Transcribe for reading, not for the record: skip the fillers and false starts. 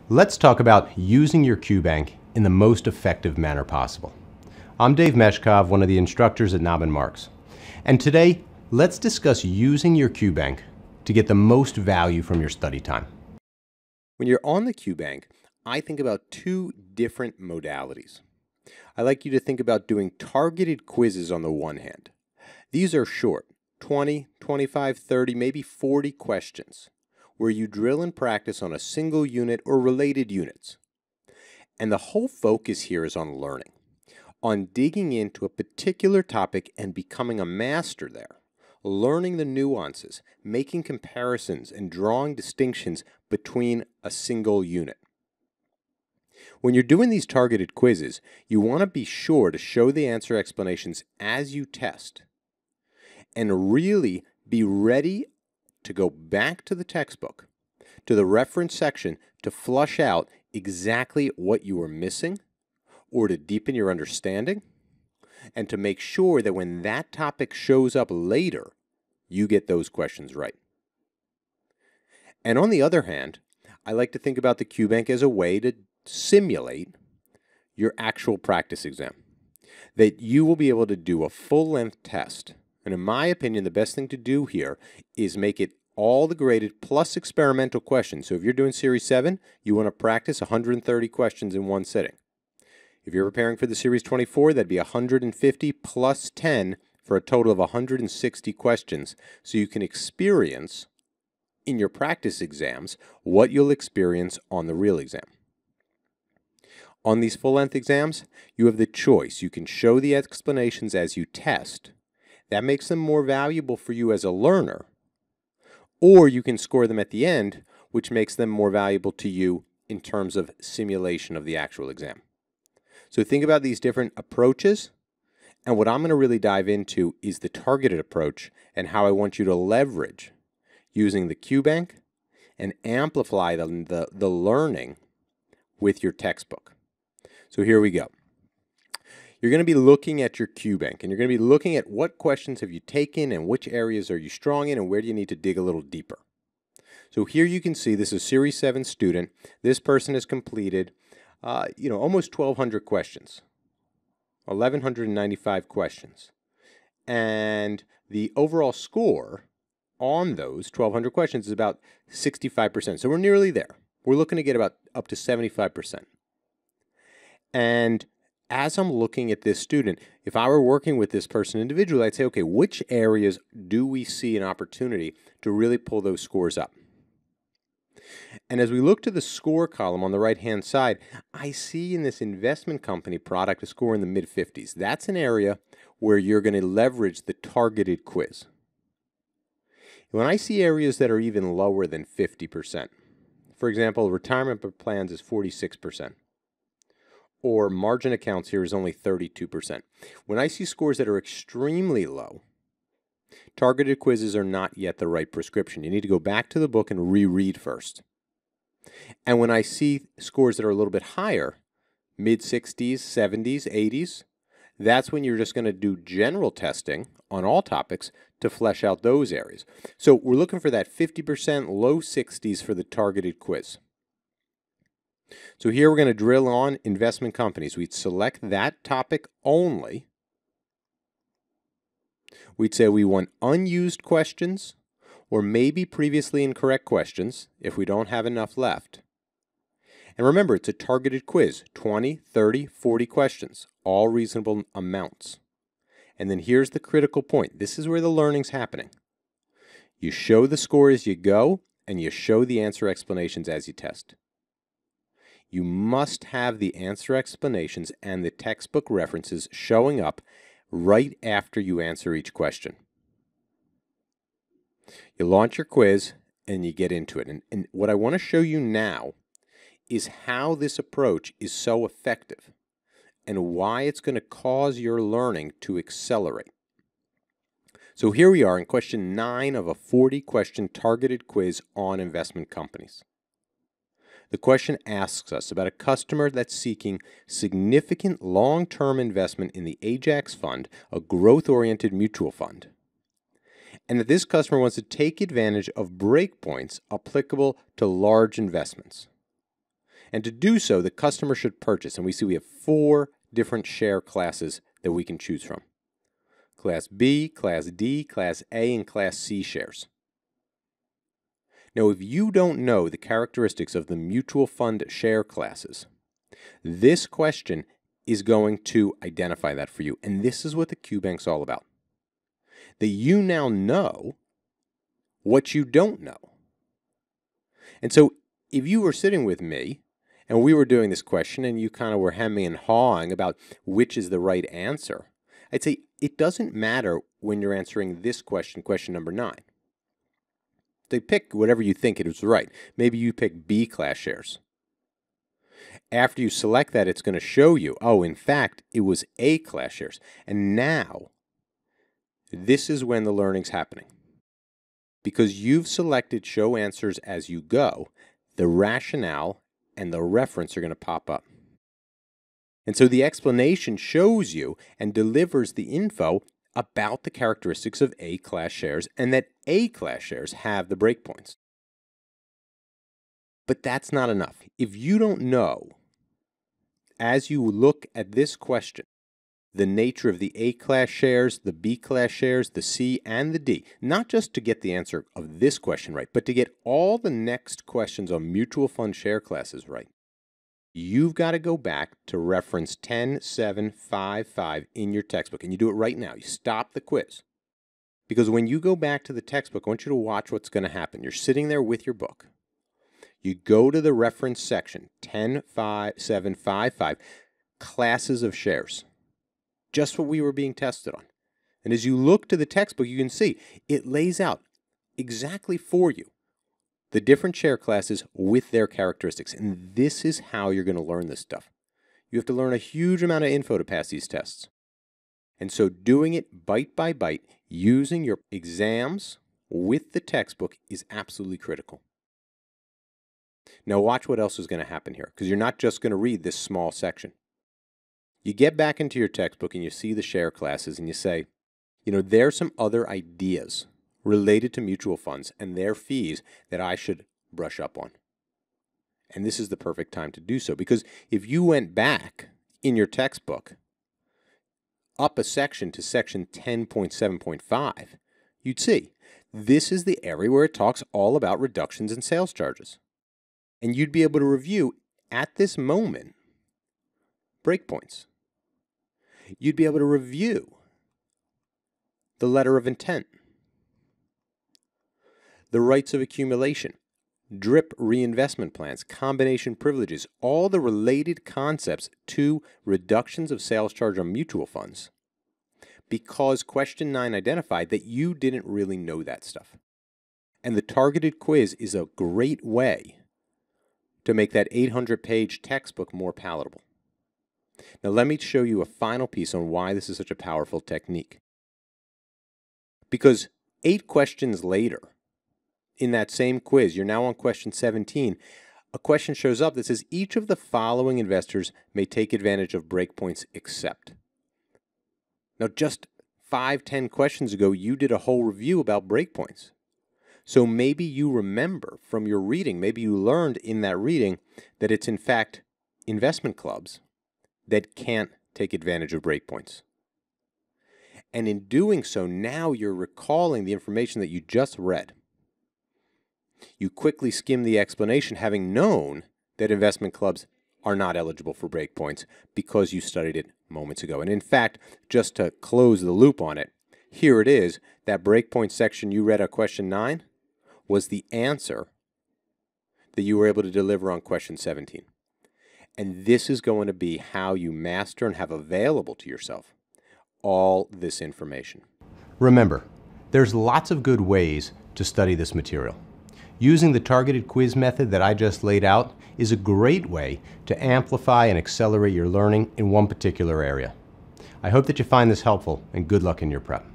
Let's talk about using your QBank in the most effective manner possible. I'm Dave Meshkov, one of the instructors at Knob & Marks. And today, let's discuss using your QBank to get the most value from your study time. When you're on the QBank, I think about two different modalities. I like you to think about doing targeted quizzes on the one hand. These are short, 20, 25, 30, maybe 40 questions, where you drill and practice on a single unit or related units. And the whole focus here is on learning, on digging into a particular topic and becoming a master there, learning the nuances, making comparisons, and drawing distinctions between a single unit. When you're doing these targeted quizzes, you want to be sure to show the answer explanations as you test, and really be ready to go back to the textbook, to the reference section, to flush out exactly what you were missing, or to deepen your understanding, and to make sure that when that topic shows up later, you get those questions right. And on the other hand, I like to think about the QBank as a way to simulate your actual practice exam, that you will be able to do a full-length test. And in my opinion, the best thing to do here is make it all the graded plus experimental questions. So if you're doing Series 7, you want to practice 130 questions in one sitting. If you're preparing for the Series 24, that'd be 150 plus 10 for a total of 160 questions. So you can experience in your practice exams what you'll experience on the real exam. On these full-length exams, you have the choice. You can show the explanations as you test. That makes them more valuable for you as a learner. Or you can score them at the end, which makes them more valuable to you in terms of simulation of the actual exam. So think about these different approaches, and what I'm going to really dive into is the targeted approach and how I want you to leverage using the QBank and amplify the learning with your textbook. So here we go. You're going to be looking at your QBank, and you're going to be looking at what questions have you taken and which areas are you strong in and where do you need to dig a little deeper. So here you can see this is a Series 7 student. This person has completed almost 1,200 questions, 1,195 questions. And the overall score on those 1,200 questions is about 65%. So we're nearly there. We're looking to get about up to 75%. And as I'm looking at this student, if I were working with this person individually, I'd say, okay, which areas do we see an opportunity to really pull those scores up? And as we look to the score column on the right-hand side, I see in this investment company product a score in the mid-50s. That's an area where you're going to leverage the targeted quiz. When I see areas that are even lower than 50%, for example, retirement plans is 46%. Or margin accounts here is only 32%. When I see scores that are extremely low, targeted quizzes are not yet the right prescription. You need to go back to the book and reread first. And when I see scores that are a little bit higher, mid-60s, 70s, 80s, that's when you're just going to do general testing on all topics to flesh out those areas. So we're looking for that 50%, low 60s for the targeted quiz. So here we're going to drill on investment companies. We'd select that topic only. We'd say we want unused questions or maybe previously incorrect questions if we don't have enough left. And remember, it's a targeted quiz, 20, 30, 40 questions, all reasonable amounts. And then here's the critical point. This is where the learning's happening. You show the score as you go, and you show the answer explanations as you test. You must have the answer explanations and the textbook references showing up right after you answer each question. You launch your quiz and you get into it. And what I want to show you now is how this approach is so effective and why it's going to cause your learning to accelerate. So here we are in question 9 of a 40-question targeted quiz on investment companies. The question asks us about a customer that's seeking significant long-term investment in the Ajax Fund, a growth-oriented mutual fund, and that this customer wants to take advantage of breakpoints applicable to large investments. And to do so, the customer should purchase. And we see we have 4 different share classes that we can choose from. Class B, Class D, Class A, and Class C shares. Now, if you don't know the characteristics of the mutual fund share classes, this question is going to identify that for you. And this is what the QBank's all about. That you now know what you don't know. And so if you were sitting with me and we were doing this question and you kind of were hemming and hawing about which is the right answer, I'd say it doesn't matter when you're answering this question, question number 9. They pick whatever you think it is right. Maybe you pick B class shares. After you select that, it's going to show you, oh, in fact, it was A class shares. And now, this is when the learning's happening. Because you've selected show answers as you go, the rationale and the reference are going to pop up. And so the explanation shows you and delivers the info about the characteristics of A class shares and that A class shares have the breakpoints. But that's not enough. If you don't know, as you look at this question, the nature of the A class shares, the B class shares, the C, and the D, not just to get the answer of this question right, but to get all the next questions on mutual fund share classes right, you've got to go back to reference 10755 in your textbook, and you do it right now. You stop the quiz. Because when you go back to the textbook, I want you to watch what's going to happen. You're sitting there with your book. You go to the reference section, 10755, classes of shares. Just what we were being tested on. And as you look to the textbook, you can see it lays out exactly for you the different share classes with their characteristics. And this is how you're going to learn this stuff. You have to learn a huge amount of info to pass these tests. And so doing it bite by bite, using your exams with the textbook is absolutely critical. Now watch what else is going to happen here, because you're not just going to read this small section. You get back into your textbook and you see the share classes and you say, you know, there are some other ideas related to mutual funds and their fees that I should brush up on. And this is the perfect time to do so, because if you went back in your textbook up a section to section 10.7.5, you'd see this is the area where it talks all about reductions in sales charges. And you'd be able to review at this moment breakpoints. You'd be able to review the letter of intent, the rights of accumulation, DRIP reinvestment plans, combination privileges, all the related concepts to reductions of sales charge on mutual funds, because question 9 identified that you didn't really know that stuff. And the targeted quiz is a great way to make that 800-page textbook more palatable. Now let me show you a final piece on why this is such a powerful technique. Because 8 questions later, in that same quiz, you're now on question 17, a question shows up that says each of the following investors may take advantage of breakpoints except. Now just 5-10 questions ago, you did a whole review about breakpoints. So maybe you remember from your reading, maybe you learned in that reading that it's in fact investment clubs that can't take advantage of breakpoints. And in doing so, now you're recalling the information that you just read. You quickly skim the explanation, having known that investment clubs are not eligible for breakpoints because you studied it moments ago. And in fact, just to close the loop on it, here it is, that breakpoint section you read at question 9 was the answer that you were able to deliver on question 17. And this is going to be how you master and have available to yourself all this information. Remember, there's lots of good ways to study this material. Using the targeted quiz method that I just laid out is a great way to amplify and accelerate your learning in one particular area. I hope that you find this helpful, and good luck in your prep.